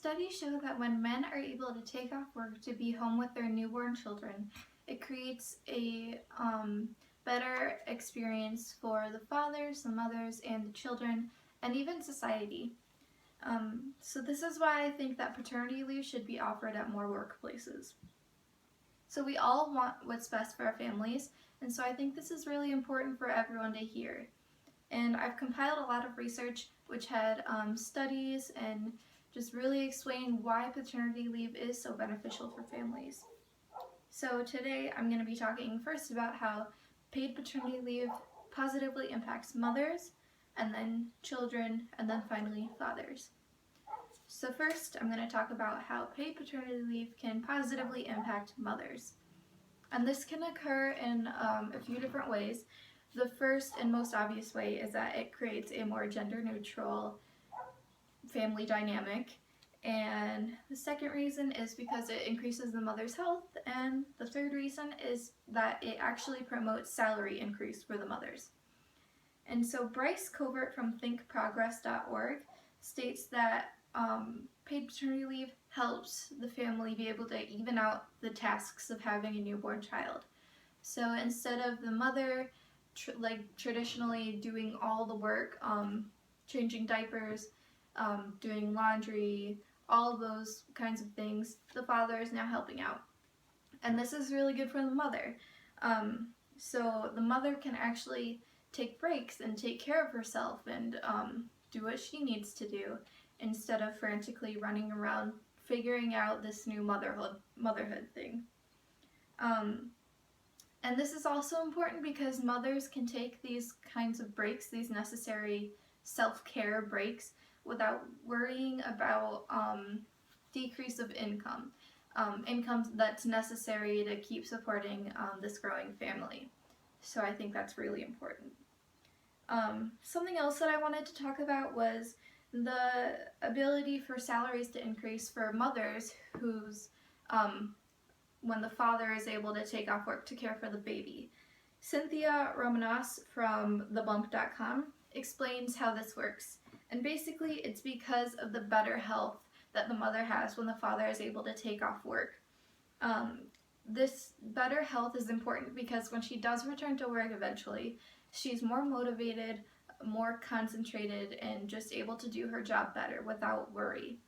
studies show that when men are able to take off work to be home with their newborn children, it creates a better experience for the fathers, the mothers, and the children, and even society. So this is why I think that paternity leave should be offered at more workplaces. So we all want what's best for our families, and so I think this is really important for everyone to hear. And I've compiled a lot of research which had studies and just really explain why paternity leave is so beneficial for families. So today I'm going to be talking first about how paid paternity leave positively impacts mothers, and then children, and then finally fathers. So first I'm going to talk about how paid paternity leave can positively impact mothers. And this can occur in a few different ways. The first and most obvious way is that it creates a more gender-neutral family dynamic. And the second reason is because it increases the mother's health. And the third reason is that it actually promotes salary increase for the mothers. And so Bryce Covert from thinkprogress.org states that paid paternity leave helps the family be able to even out the tasks of having a newborn child. So instead of the mother traditionally doing all the work, changing diapers, doing laundry, all of those kinds of things, the father is now helping out. And this is really good for the mother. So the mother can actually take breaks and take care of herself and do what she needs to do instead of frantically running around figuring out this new motherhood thing. And this is also important because mothers can take these kinds of breaks, these necessary self-care breaks, without worrying about decrease of income that's necessary to keep supporting this growing family. So I think that's really important. Something else that I wanted to talk about was the ability for salaries to increase for mothers whose when the father is able to take off work to care for the baby. Cynthia Romanos from thebump.com explains how this works. And basically it's because of the better health that the mother has when the father is able to take off work. This better health is important because when she does return to work eventually, she's more motivated, more concentrated, and just able to do her job better without worry.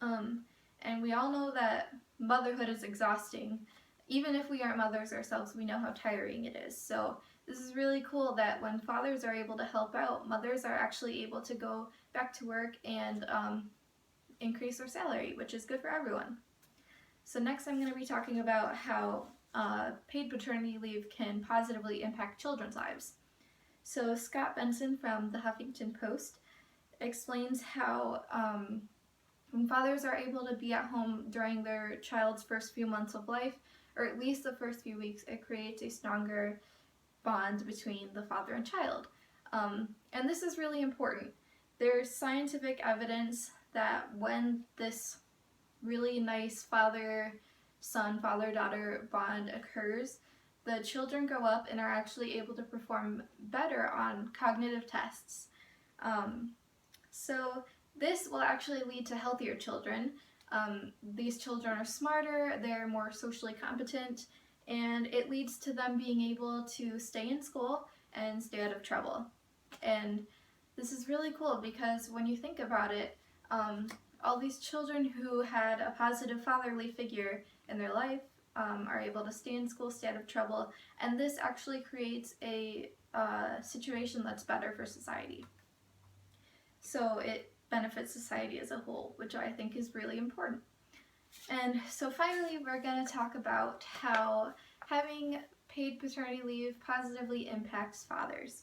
And we all know that motherhood is exhausting. Even if we aren't mothers ourselves, we know how tiring it is. So this is really cool that when fathers are able to help out, mothers are actually able to go back to work and increase their salary, which is good for everyone. So next I'm going to be talking about how paid paternity leave can positively impact children's lives. So Scott Benson from the Huffington Post explains how when fathers are able to be at home during their child's first few months of life, or at least the first few weeks, it creates a stronger bond between the father and child. And this is really important. There's scientific evidence that when this really nice father-son, father-daughter bond occurs, the children grow up and are actually able to perform better on cognitive tests. So this will actually lead to healthier children. These children are smarter, they're more socially competent, and it leads to them being able to stay in school and stay out of trouble. And this is really cool because when you think about it, all these children who had a positive fatherly figure in their life are able to stay in school, stay out of trouble, and this actually creates a situation that's better for society. So it benefits society as a whole, which I think is really important. And so finally, we're going to talk about how having paid paternity leave positively impacts fathers.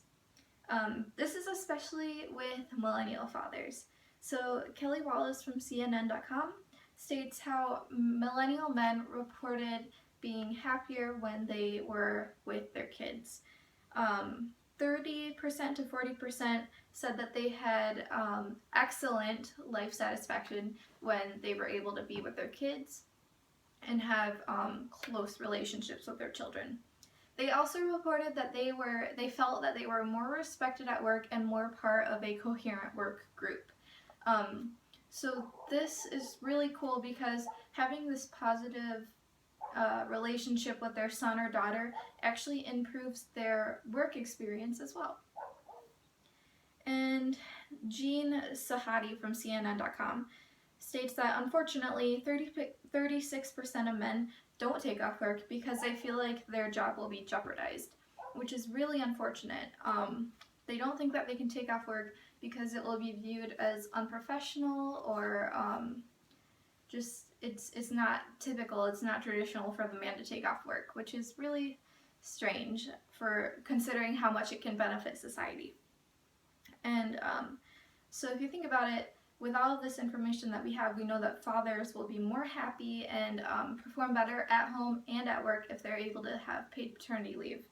This is especially with millennial fathers. So Kelly Wallace from CNN.com states how millennial men reported being happier when they were with their kids. 30% to 40% said that they had excellent life satisfaction when they were able to be with their kids and have close relationships with their children. They also reported that they felt that they were more respected at work and more part of a coherent work group. So this is really cool because having this positive relationship with their son or daughter actually improves their work experience as well. And Jean Sahadi from CNN.com states that unfortunately 36% of men don't take off work because they feel like their job will be jeopardized, which is really unfortunate. They don't think that they can take off work because it will be viewed as unprofessional or just it's not typical, it's not traditional for the man to take off work, which is really strange for considering how much it can benefit society. And so if you think about it, with all of this information that we have, we know that fathers will be more happy and perform better at home and at work if they're able to have paid paternity leave.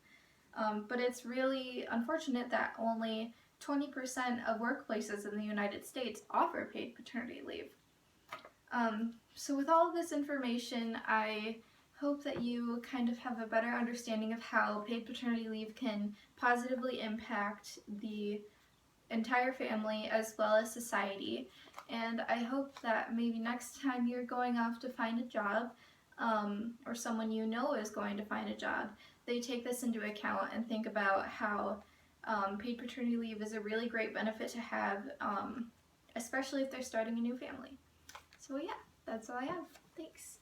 But it's really unfortunate that only 20% of workplaces in the United States offer paid paternity leave. So with all of this information, I hope that you kind of have a better understanding of how paid paternity leave can positively impact the entire family as well as society. And I hope that maybe next time you're going off to find a job, or someone you know is going to find a job, they take this into account and think about how paid paternity leave is a really great benefit to have, especially if they're starting a new family. So yeah, that's all I have. Thanks.